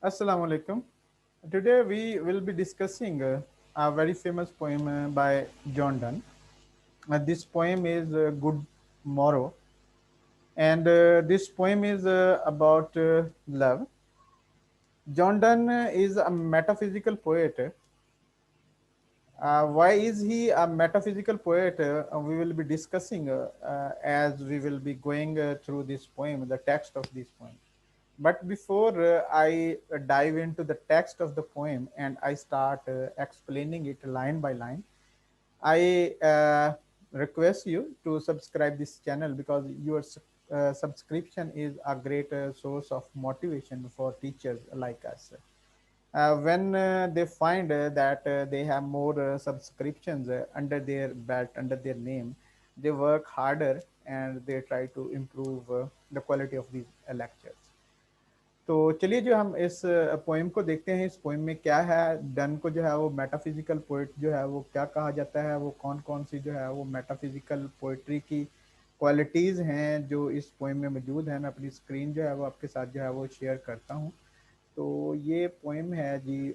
Assalamu alaikum. Today we will be discussing a very famous poem by John Donne. This poem is Good Morrow, and this poem is about love. John Donne is a metaphysical poet. Why is he a metaphysical poet? We will be discussing as we will be going through this poem, the text of this poem. But before I dive into the text of the poem and I start explaining it line by line, I request you to subscribe this channel because your subscription is a great source of motivation for teachers like us. When they find that they have more subscriptions under their belt, under their name, they work harder and they try to improve the quality of these lectures. तो चलिए जो हम इस poem को देखते हैं, इस poem में क्या है। डन को जो है वो मेटाफिजिकल पोएट जो है वो क्या कहा जाता है, वो कौन कौन सी जो है वो मेटाफिजिकल पोएट्री की क्वालिटीज़ हैं जो इस पोएम में मौजूद हैं। मैं अपनी स्क्रीन जो है वो आपके साथ जो है वो शेयर करता हूँ। तो ये पोएम है जी,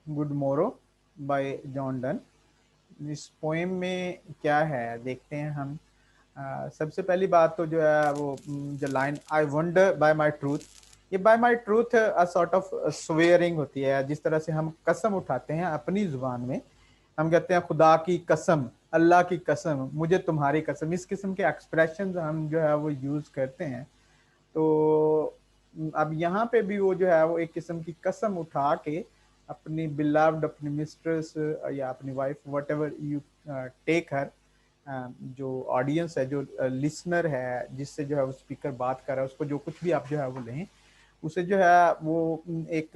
गुड मोरो बाय जॉन डन। इस पोएम में क्या है देखते हैं हम। सबसे पहली बात तो जो है वो जो line I wonder by my truth, ये by my truth a sort of swearing होती है। जिस तरह से हम कसम उठाते हैं अपनी जुबान में, हम कहते हैं खुदा की कसम, अल्लाह की कसम, मुझे तुम्हारी कसम। इस किस्म के एक्सप्रेशन हम जो है वो यूज करते हैं। तो अब यहाँ पे भी वो जो है वो एक किस्म की कसम उठा के अपनी बिलव्ड, अपनी मिस्ट्रेस या अपनी wife, whatever you take her, जो ऑडियंस है, जो लिसनर है, जिससे जो है वो स्पीकर बात कर रहा है, उसको जो कुछ भी आप जो है वो लें, उसे जो है वो एक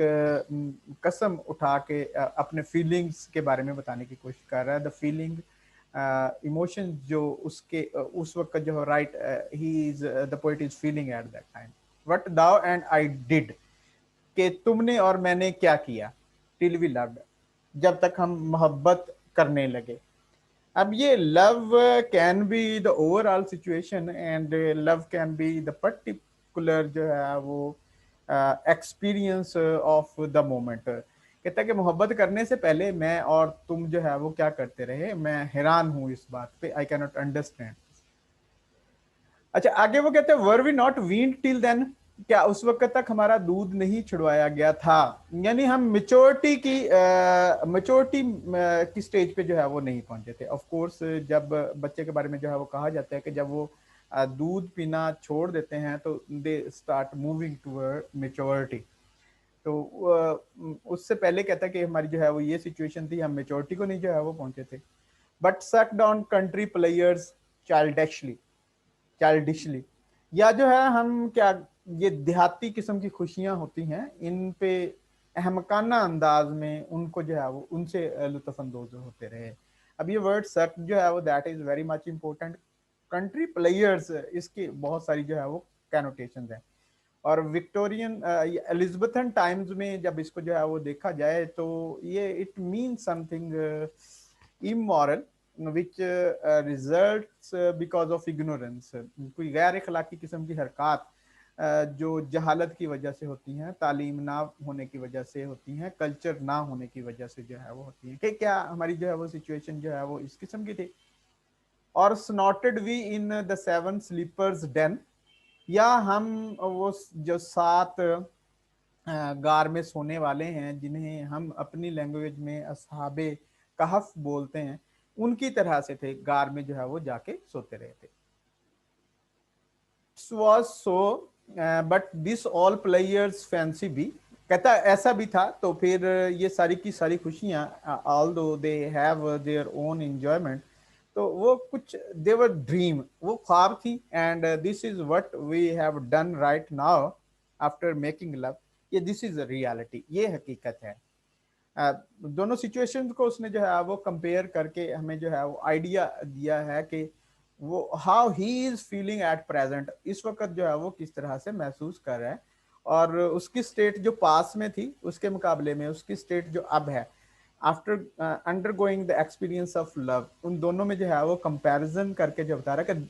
कसम उठा के अपने फीलिंग्स के बारे में बताने की कोशिश कर रहा है। द फीलिंग, इमोशन जो उसके उस वक्त जो है, right, he is the poet is feeling at that time. What thou and I did, कि तुमने और मैंने क्या किया, टिल वी लव्ड, जब तक हम मोहब्बत करने लगे। अब ये love can be the overall situation and love can be the particular जो है वो एक्सपीरियंस ऑफ द मोमेंट। कहता है कि मोहब्बत करने से पहले मैं और तुम जो है वो क्या करते रहे, मैं हैरान हूं इस बात पे, आई कैन नॉट अंडरस्टैंड। अच्छा, आगे वो कहते हैं were we not weaned till then, क्या उस वक्त तक हमारा दूध नहीं छुड़वाया गया था। यानी हम मेच्योरिटी की स्टेज पे जो है वो नहीं पहुंचे थे। ऑफ कोर्स जब बच्चे के बारे में जो है वो कहा जाता है कि जब वो दूध पीना छोड़ देते हैं तो they start moving toward maturity. तो उससे पहले कहता है कि हमारी जो है वो ये सिचुएशन थी, हम मेच्योरिटी को नहीं जो है वो पहुंचे थे। But sucked on country players childishly, childishly, या जो है हम क्या, ये देहाती किस्म की खुशियां होती हैं, इन पे अहमकाना अंदाज में उनको जो है वो उनसे लुत्फानंदोज होते रहे। अब ये वर्ड सक जो है वो that is very much important. Country players, इसकी बहुत सारी जो है वो कैनोटेशन है। और विक्टोरियन एलिजाबेथन टाइम्स में जब इसको जो है वो देखा जाए तो ये it mean something immoral which results because of ignorance, कोई गैर अखलाकी किस्म की हरकत जो जहालत की वजह से होती हैं, तालीम ना होने की वजह से होती हैं, कल्चर ना होने की वजह से जो है वो होती हैं। कि क्या हमारी जो है वो सिचुएशन जो है वो इस किस्म की थी। और snorted we in the seven sleepers den, या हम वो जो सात गार में सोने वाले हैं, जिन्हें हम अपनी लैंग्वेज में असहाबे कहफ बोलते हैं, उनकी तरह से थे, गार में जो है वो जाके सोते रहे थे। was so but this all players fancy भी, कहता ऐसा भी था तो फिर ये सारी की सारी खुशियां, although they have their own enjoyment, तो वो कुछ they were dream, वो ख्वाब थी। and this is what we have done right now after making love, ये this is a reality, ये हकीकत है। दोनों सिचुएशंस को उसने जो है वो कंपेयर करके हमें जो है वो आइडिया दिया है कि वो how he is feeling at present, इस वक्त जो है वो किस तरह से महसूस कर रहा है। और उसकी स्टेट जो पास में थी उसके मुकाबले में उसकी स्टेट जो अब है, after under going the experience of love, उन दोनों में जो है वो कंपैरिजन करके जो बता रहा है कि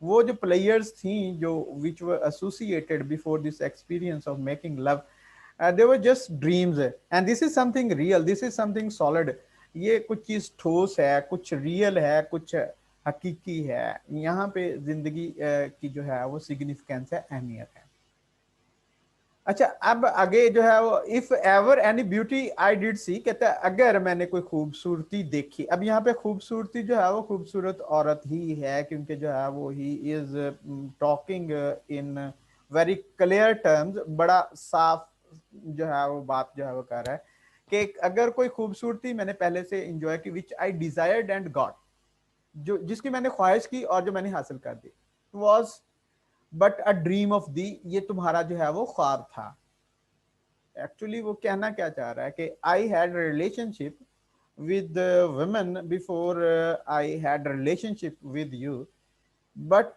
वो जो प्लेयर्स थी जो which were associated before this experience of making love, they were just dreams, and this is something real, this is something solid. ये कुछ चीज ठोस है, कुछ रियल है, कुछ हकीकी है। यहाँ पे जिंदगी की जो है वो सिग्निफिकेंस है, अहमियत है। अच्छा, अब आगे जो है वो if ever any beauty I did see, कहता है अगर मैंने कोई खूबसूरती देखी। अब यहाँ पे खूबसूरती जो है वो खूबसूरत औरत ही है, क्योंकि जो है वो he is talking in very clear terms, बड़ा साफ जो है वो बात जो है वो कर रहा है कि अगर कोई खूबसूरती मैंने पहले से इंजॉय की, विच आई डिजायर्ड एंड गॉट, जो जिसकी मैंने ख्वाहिश की और जो मैंने हासिल कर दी, was but a dream of thee, ये तुम्हारा जो है वो ख्वाब था। एक्चुअली वो कहना क्या चाह रहा है कि I had relationship with women before I had relationship with you, but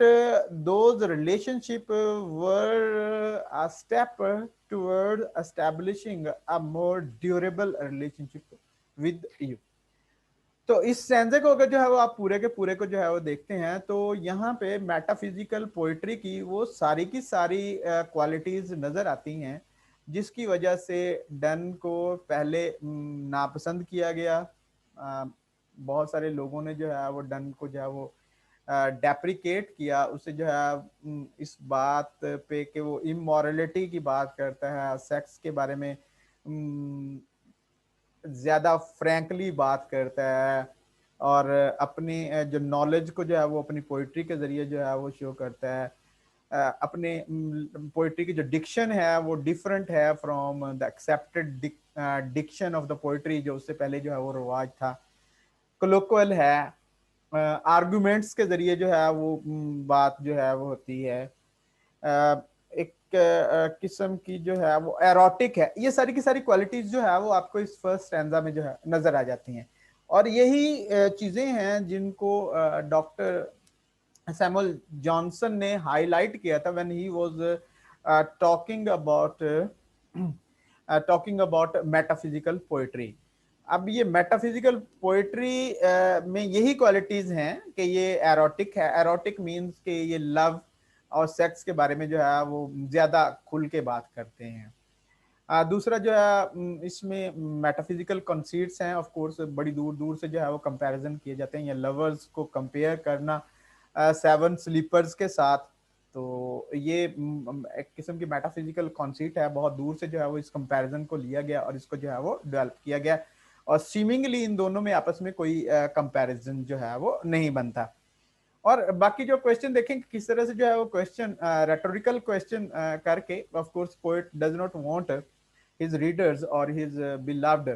those relationship were a step toward establishing a more durable relationship with you. तो इस सेंसे को अगर जो है वो आप पूरे के पूरे को जो है वो देखते हैं, तो यहाँ पे मेटाफिजिकल पोइट्री की वो सारी की सारी क्वालिटीज नजर आती हैं, जिसकी वजह से डन को पहले नापसंद किया गया। बहुत सारे लोगों ने जो है वो डन को जो है वो डेप्रिकेट किया, उसे जो है इस बात पे कि वो इमोरलिटी की बात करता है, सेक्स के बारे में ज्यादा फ्रैंकली बात करता है, और अपनी जो नॉलेज को जो है वो अपनी पोइट्री के जरिए जो है वो शो करता है। अपने पोइट्री की जो डिक्शन है वो डिफरेंट है from the accepted diction of the poetry, जो उससे पहले जो है वो रिवाज था। कोलोक्वल है, आर्गुमेंट्स के जरिए जो है वो बात जो है वो होती है। एक किस्म की जो है वो एरोटिक है। ये सारी की सारी क्वालिटीज जो है वो आपको इस फर्स्ट स्टैंजा में जो है नजर आ जाती हैं, और यही चीजें हैं जिनको डॉक्टर सैमुअल जॉनसन ने हाईलाइट किया था when he was talking about metaphysical poetry. अब ये मेटाफिजिकल पोएट्री में यही क्वालिटीज हैं कि ये एरोटिक है। एरोटिक मींस कि ये लव और सेक्स के बारे में जो है वो ज्यादा खुल के बात करते हैं। दूसरा जो है इसमें मेटाफिजिकल कॉन्सीट्स हैं, ऑफ कोर्स बड़ी दूर दूर से जो है वो कंपैरिजन किए जाते हैं, या लवर्स को कंपेयर करना सेवन स्लीपर्स के साथ। तो ये एक किस्म की मेटाफिजिकल कॉन्सीट है, बहुत दूर से जो है वो इस कंपैरिजन को लिया गया और इसको जो है वो डेवलप किया गया, और सीमिंगली इन दोनों में आपस में कोई कंपैरिजन जो है वो नहीं बनता। और बाकी जो क्वेश्चन देखें किस तरह से जो है वो क्वेश्चन रेटोरिकल क्वेश्चन करके, of course poet does not want his readers और his beloved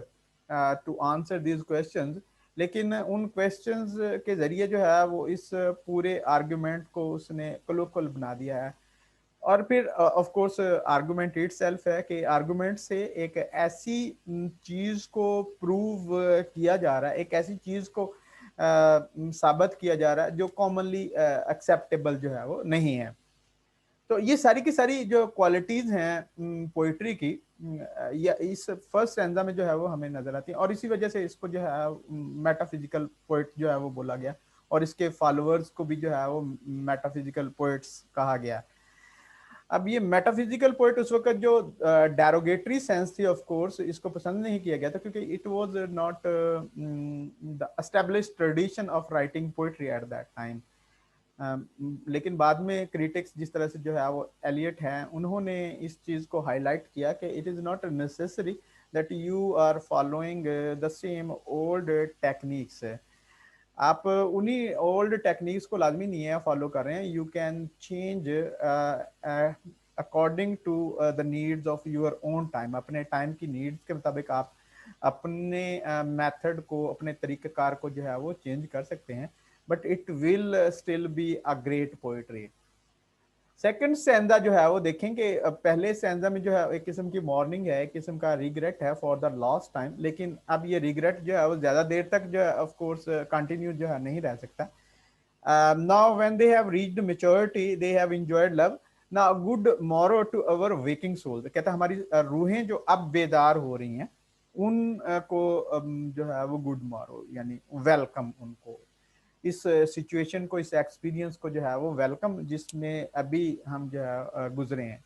to answer these questions, लेकिन उन क्वेश्चंस के जरिए जो है वो इस पूरे आर्गुमेंट को उसने कोलोकल बना दिया है। और फिर ऑफ कोर्स आर्गुमेंट इटसेल्फ है कि आर्गुमेंट से एक ऐसी चीज को प्रूव किया जा रहा है, एक ऐसी चीज को साबित किया जा रहा है जो कॉमनली एक्सेप्टेबल जो है वो नहीं है। तो ये सारी की सारी जो क्वालिटीज हैं पोइट्री की, या इस फर्स्ट स्टैंजा में जो है वो हमें नजर आती है, और इसी वजह से इसको जो है मेटाफिजिकल पोइट जो है वो बोला गया, और इसके फॉलोअर्स को भी जो है वो मेटाफिजिकल पोइट्स कहा गया। अब ये मेटाफिजिकल पोइट उस वक्त जो डेरोगेटरी सेंस थी, ऑफ कोर्स इसको पसंद नहीं किया गया था, क्योंकि it was not the established tradition of writing poetry eight that time. लेकिन बाद में क्रिटिक्स जिस तरह से जो है वो एलियट हैं, उन्होंने इस चीज़ को हाईलाइट किया कि it is not necessary that you are following the same old techniques. आप उन्हीं ओल्ड टेक्निक्स को लाजमी नहीं है फॉलो कर रहे हैं, you can change according to the needs of your own time. अपने टाइम की नीड्स के मुताबिक आप अपने मेथड को, अपने तरीक़ेकार को जो है वो चेंज कर सकते हैं, but it will still be a great poetry. Second stanza जो है वो देखेंगे, पहले स्टैंजा में जो है एक किस्म की मॉर्निंग है, एक किस्म का रिग्रेट है फॉर द लॉस्ट टाइम, लेकिन अब ये रिग्रेट जो है वो ज्यादा देर तक जो है ऑफ कोर्स कंटिन्यू जो है नहीं रह सकता। Now when they have reached maturity they have enjoyed love, now good morrow to our waking soul. कहता है हमारी रूहें जो अब बेदार हो रही हैं उन को जो है वो गुड मॉरो यानी वेलकम उनको। इस सिचुएशन को, इस एक्सपीरियंस को जो है वो वेलकम, जिसमें अभी हम जो है गुजरे हैं।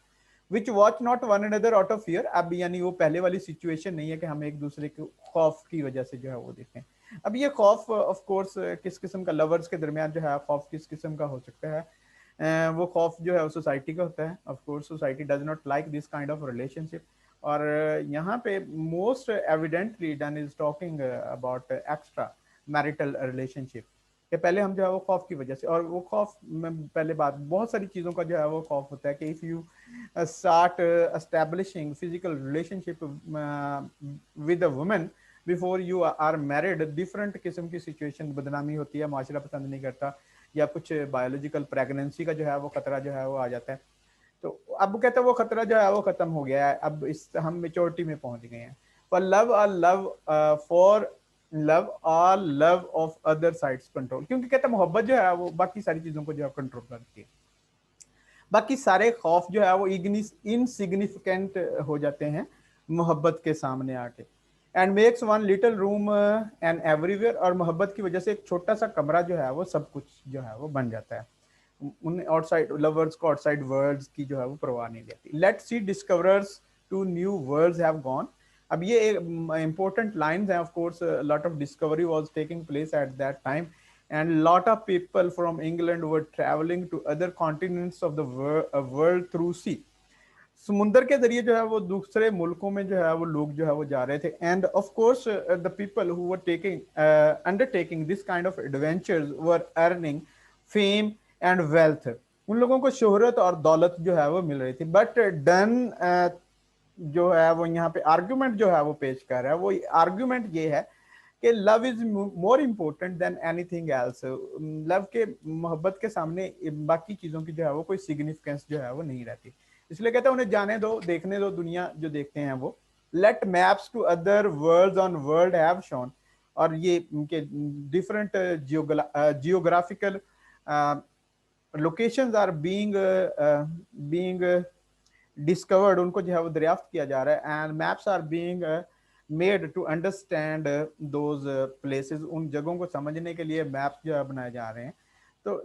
Which watch not one another out of fear, अब यानी वो पहले वाली सिचुएशन नहीं है कि हम एक दूसरे के खौफ की वजह से जो है वो देखें। अब ये खौफ ऑफ कोर्स किस किस्म का, लवर्स के दरमियान जो है खौफ किस किस्म का हो सकता है, वो खौफ जो है वो सोसाइटी का होता है। Of course society does not like this kind of relationship. और यहाँ पे most evidently done is talking about extra marital relationship, कि पहले हम जो है वो खौफ की वजह से, और वो खौफ में पहले बात बहुत सारी चीज़ों का जो है वो खौफ होता है कि if you start establishing physical relationship with a woman before you are married, different किस्म की सिचुएशन, बदनामी होती है, माशरा पसंद नहीं करता, या कुछ बायोलॉजिकल प्रेगनेंसी का जो है वो खतरा जो है वो आ जाता है। तो अब कहते हैं वो खतरा जो है वो खत्म हो गया है, अब इस हम मेच्योरिटी में पहुंच गए हैं। For love are love, for love are love of other sides control, क्योंकि कहते हैं मोहब्बत जो है वो बाकी सारी चीजों को जो है कंट्रोल करती है, बाकी सारे खौफ जो है वो इनसिग्निफिकेंट हो जाते हैं मोहब्बत के सामने आके। And makes one little room and everywhere, और मोहब्बत की वजह से एक छोटा सा कमरा जो है वो सब कुछ जो है वो बन जाता है। उन आउटसाइड लवर्स को आउटसाइड वर्ल्ड्स की जो है वो परवाह नहीं रहती। Let's see discoverers to new worlds have gone. अब ये इंपॉर्टेंट लाइंस हैं, of course lot of discovery was taking place at that time, and lot of people from England were traveling to other continents of the world through sea. समुंदर के जरिए जो है वो दूसरे मुल्कों में जो है वो लोग जो है वो जा रहे थे। End of course the people who were taking undertaking this kind of adventures were earning fame and wealth. उन लोगों को शोहरत और दौलत जो है वो मिल रही थी। बट डन जो है वो यहाँ पे आर्ग्यूमेंट जो है वो पेश कर रहा है, वो आर्ग्यूमेंट ये है कि love is more important than anything else. Love के, मोहब्बत के सामने बाकी चीजों की जो है वो कोई सिग्निफिकेंस जो है वो नहीं रहती। इसलिए कहते हैं उन्हें जाने दो, देखने दो, दुनिया जो देखते हैं वो। Let maps to other worlds on world have shown, और ये उनके different geographical locations are being discovered, उनको जो है वो दरियाफ्त किया जा रहा है। And maps are being made to understand those places, उन जगहों को समझने के लिए मैप जो है बनाए जा रहे हैं। तो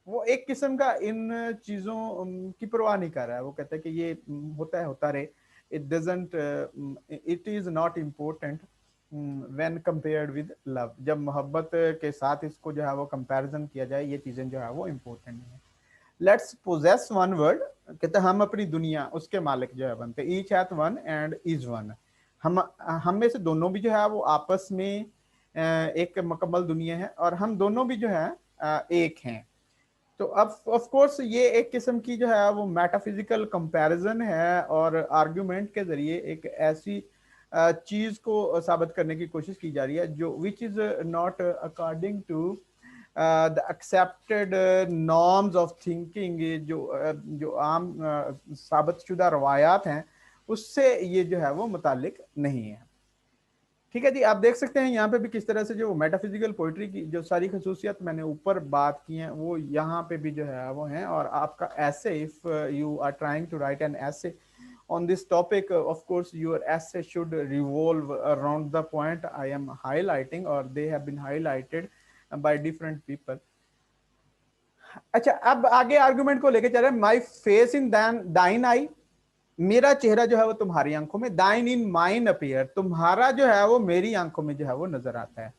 वो एक किस्म का इन चीज़ों की परवाह नहीं कर रहा है। वो कहता है कि ये होता है, होता रहे, it doesn't, it is not important when compared with love. जब मोहब्बत के साथ इसको जो है वो कंपैरिजन किया जाए, ये चीज़ें जो है वो इम्पोर्टेंट नहीं है। लेट्स पोजेस वन वर्ड, कहते हैं हम अपनी दुनिया उसके मालिक जो है बनते। Each hath one and is one, हम में से दोनों भी जो है वो आपस में एक मुकम्मल दुनिया है, और हम दोनों भी जो है एक हैं। तो अब ऑफ कोर्स ये एक किस्म की जो है वो मेटाफिजिकल कंपैरिजन है, और आर्गुमेंट के जरिए एक ऐसी चीज को साबित करने की कोशिश की जा रही है जो which is not according to the accepted norms of thinking. जो आम साबित शुदा रवायात हैं उससे ये जो है वो मुतालिक नहीं है। ठीक है जी, आप देख सकते हैं यहाँ पे भी किस तरह से जो मेटाफिजिकल पोइट्री की जो सारी खसूसियत मैंने ऊपर बात की हैं वो यहाँ पे भी जो है वो हैं। और आपका essay, if you are trying to write an essay on this topic, of course your essay should revolve around the point I am highlighting, or they have been highlighted by different people. अच्छा, अब आगे argument को लेके चल रहे हैं। My face in दाइन आई, मेरा चेहरा जो है वो तुम्हारी आंखों में, दाइन इन माइन अपीयर, तुम्हारा जो है वो मेरी आंखों में जो है वो नजर आता है।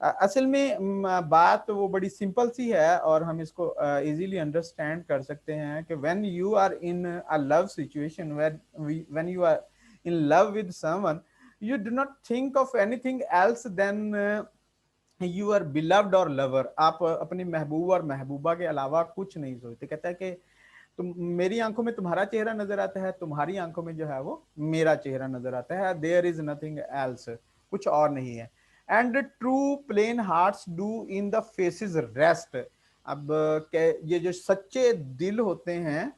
असल में बात वो बड़ी सिंपल सी है, और हम इसको इजीली अंडरस्टैंड कर सकते हैं कि when you are in a love situation, when you are in love with someone, you do not think of anything else than you are beloved और लवर। आप अपनी महबूब और महबूबा के अलावा कुछ नहीं सोचते। कहता है कि तुम, मेरी आंखों में तुम्हारा चेहरा नजर आता है, तुम्हारी आंखों में जो है वो मेरा चेहरा नजर आता है। देयर इज नथिंग एल्स, कुछ और नहीं है। And true plain hearts do in the faces rest. अब ये जो सच्चे दिल होते हैं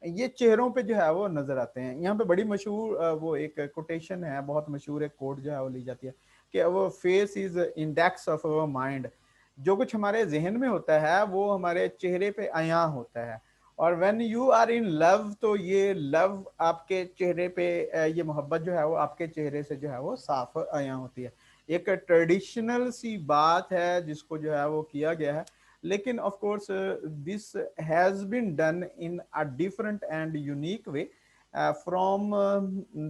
ये चेहरों पे जो है वो नजर आते हैं। यहाँ पे बड़ी मशहूर वो एक कोटेशन है, बहुत मशहूर एक कोट जो है वो ली जाती है कि वो face is index of our mind. जो कुछ हमारे जहन में होता है वो हमारे चेहरे पे आया होता है। और when you are in love, तो ये लव आपके चेहरे पे, ये मोहब्बत जो है वो आपके चेहरे से जो है वो साफ आया होती है। एक ट्रेडिशनल सी बात है जिसको जो है वो किया गया है, लेकिन of course this has been done in a different and unique way from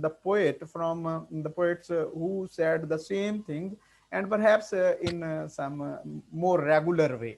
the poet, from the poets who said the same thing, and perhaps in some more regular way.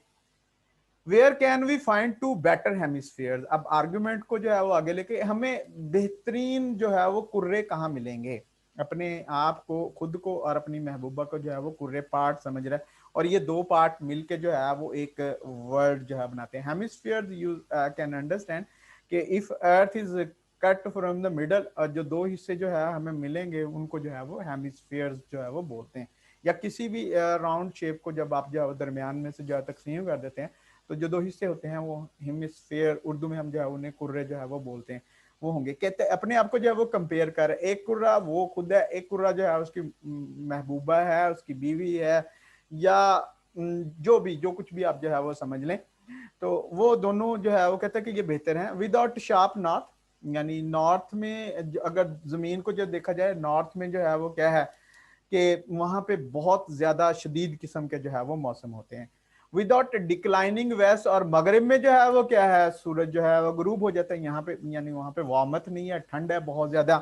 Where can we find two better hemisphere. अब argument को जो है वो आगे लेके, हमें बेहतरीन जो है वो कुर्रे कहाँ मिलेंगे, अपने आप को, खुद को और अपनी महबूबा को जो है वो कुर्रे पार्ट समझ रहा है, और ये दो पार्ट मिलके जो है वो एक वर्ड जो है बनाते हैं हेमिस्फीयर। यू कैन अंडरस्टैंड कि if earth is cut from the middle, और जो दो हिस्से जो है हमें मिलेंगे उनको जो है वो हेमिस्फीयर जो है वो बोलते हैं। या किसी भी राउंड शेप को जब आप जो है दरमियान में से जो है तकसीम कर देते हैं, तो जो दो हिस्से होते हैं वो हेमिस्फीयर, उर्दू में हम जो है उन्हें कुर्रे जो है वो बोलते हैं, वो होंगे। कहते हैं अपने आप को जो है वो कंपेयर कर, एक कुर्रा वो खुद है, एक कुर्रा जो है उसकी महबूबा है, उसकी बीवी है, या जो भी, जो कुछ भी आप जो है वो समझ लें, तो वो दोनों जो है वो कहते हैं कि ये बेहतर है विदाउट शार्प नॉर्थ। यानी नॉर्थ में अगर जमीन को जो देखा जाए, नॉर्थ में जो है वो क्या है कि वहां पे बहुत ज्यादा शदीद किस्म के जो है वो मौसम होते हैं। विदाउट डिक्लाइनिंग वेस्ट, और मगरिब में जो है वो क्या है, सूरज जो है वो गुरूब हो जाता है यहाँ पे, यानी वहां पे वामत नहीं है, ठंड है बहुत ज्यादा।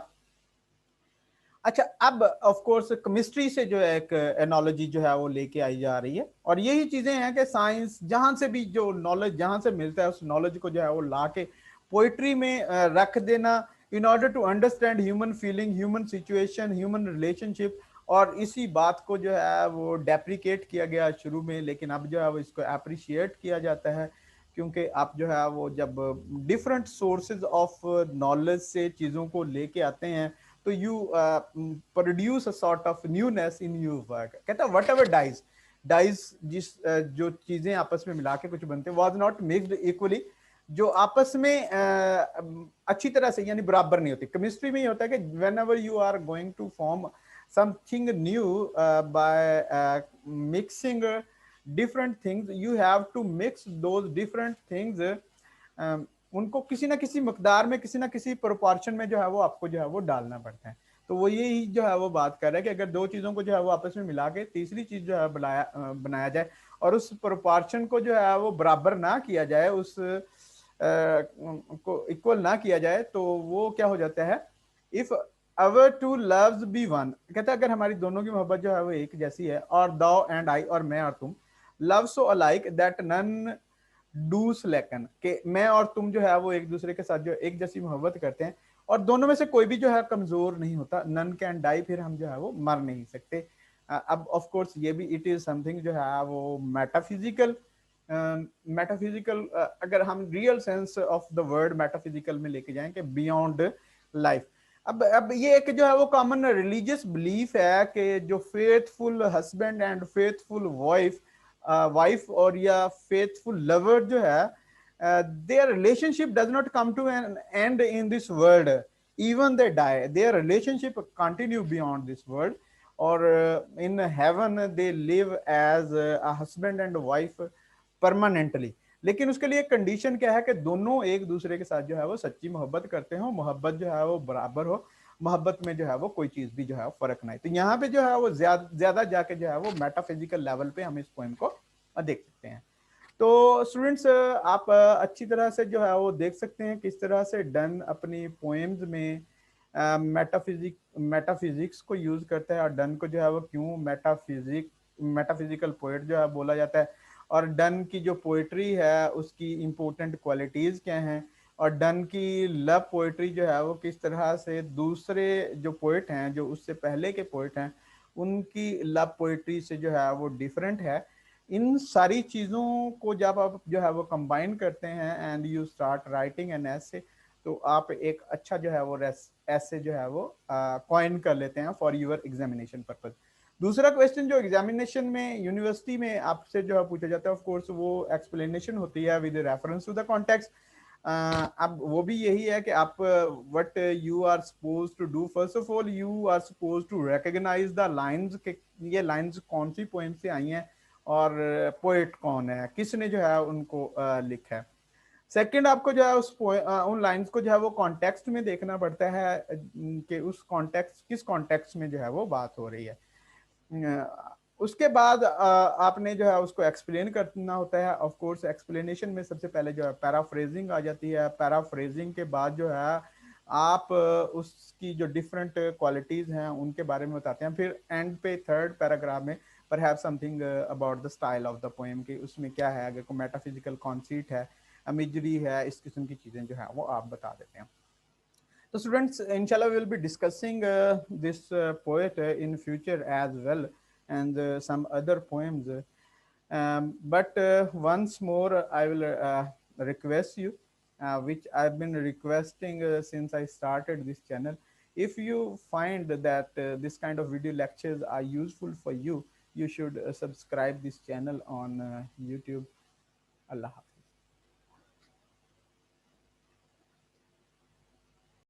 अच्छा, अब ऑफ कोर्स केमिस्ट्री से जो है एक एनोलॉजी जो है वो लेके आई जा रही है, और यही चीजें हैं कि साइंस जहां से भी जो नॉलेज जहां से मिलता है उस नॉलेज को जो है वो ला के पोइट्री में रख देना, in order to understand human feeling, human situation, human relationship. और इसी बात को जो है वो डेप्रिकेट किया गया शुरू में, लेकिन अब जो है वो इसको अप्रिशिएट किया जाता है, क्योंकि आप जो है वो जब डिफरेंट सोर्सेज ऑफ नॉलेज से चीज़ों को लेके आते हैं, तो you produce a sort of newness in your work. कहता है वट एवर डाइज, डाइज जिस जो चीजें आपस में मिला के कुछ बनते, वाज नॉट मिक्सड इक्वली, जो आपस में अच्छी तरह से यानी बराबर नहीं होती। केमिस्ट्री में ही होता है कि whenever you are going to form something new by mixing different things, you have to mix those different things, उनको किसी ना किसी मकदार में, किसी ना किसी प्रोपोर्शन में जो है वो आपको जो है वो डालना पड़ता है। तो वो यही जो है वो बात कर रहा है कि अगर दो चीजों को जो है वो आपस में मिला के तीसरी चीज जो है बनाया जाए, और उस प्रोपोर्शन को जो है वो बराबर ना किया जाए, उस को इक्वल ना किया जाए, तो वो क्या हो जाता है, if our two loves be one, कहता है अगर हमारी दोनों की मोहब्बत जो है वो एक जैसी है, और दो एंड आई, और मैं और तुम, love so alike that none do slacken, के मैं और तुम जो है वो एक दूसरे के साथ जो एक जैसी मोहब्बत करते हैं, और दोनों में से कोई भी जो है कमजोर नहीं होता, नन कैन डाई, फिर हम जो है वो मर नहीं सकते। अब ऑफ कोर्स ये भी इट इज समथिंग जो है वो मेटाफिजिकल, मेटाफिजिकल अगर हम real sense of the word metaphysical में लेके जाएं कि बियॉन्ड लाइफ। अब ये एक जो है वो कॉमन रिलीजियस बिलीफ है कि जो faithful husband and faithful wife और या फेथफुल लवर जो है, their relationship does not come to an end in this world, even they die, their relationship continue beyond this world, or in heaven they live as a husband and wife permanently. लेकिन उसके लिए condition क्या है कि दोनों एक दूसरे के साथ जो है वो सच्ची मोहब्बत करते हो, मोहब्बत जो है वो बराबर हो, मोहब्बत में जो है वो कोई चीज भी जो है फर्क नहीं। तो यहाँ पे जो है वो ज्यादा जाके जो है वो मेटाफिजिकल लेवल पे हम इस पोएम को देख सकते हैं। तो स्टूडेंट्स, आप अच्छी तरह से जो है वो देख सकते हैं किस तरह से डन अपनी पोएम्स में मेटाफिजिक्स को यूज करता है, और डन को जो है वो क्यों मेटाफिजिकल पोएट जो है बोला जाता है, और डन की जो पोएट्री है उसकी इंपॉर्टेंट क्वालिटीज क्या हैं, और डन की लव पोएट्री जो है वो किस तरह से दूसरे जो पोएट हैं, जो उससे पहले के पोएट हैं, उनकी लव पोएट्री से जो है वो डिफरेंट है। इन सारी चीज़ों को जब आप जो है वो कंबाइन करते हैं and you start writing an ऐसे, तो आप एक अच्छा जो है वो ऐसे जो है वो कॉइन कर लेते हैं फॉर योर एग्जामिनेशन पर्पज। दूसरा क्वेश्चन जो एग्जामिनेशन में यूनिवर्सिटी में आपसे जो है पूछा जाता है, ऑफ कोर्स वो एक्सप्लेनेशन होती है with reference to the context. अब वो भी यही है कि आप what you are suppose to do, first of all you are suppose to recognise the lines के ये लाइंस कौन सी पोएम से आई हैं, और पोएट कौन है, किसने जो है उनको लिखा है। सेकंड, आपको जो है उन लाइंस को जो है वो कॉन्टेक्स्ट में देखना पड़ता है कि उस कॉन्टेक्स्ट किस कॉन्टेक्स्ट में जो है वो बात हो रही है। उसके बाद आपने जो है उसको एक्सप्लेन करना होता है। ऑफ कोर्स एक्सप्लेनेशन में सबसे पहले जो है पैराफ्रेजिंग आ जाती है। पैराफ्रेजिंग के बाद जो है आप उसकी जो डिफरेंट क्वालिटीज हैं उनके बारे में बताते हैं। फिर एंड पे थर्ड पैराग्राफ में पर have something about the style of the poem, कि उसमें क्या है, अगर कोई मेटाफिजिकल कॉन्सीट है, इमेजरी है, इस किस्म की चीजें जो है वो आप बता देते हैं। So students, inshallah, we will be discussing this poet in future as well, and some other poems. But once more, I will request you, which I've been requesting since I started this channel. If you find that this kind of video lectures are useful for you, you should subscribe this channel on YouTube. Allah Hafiz.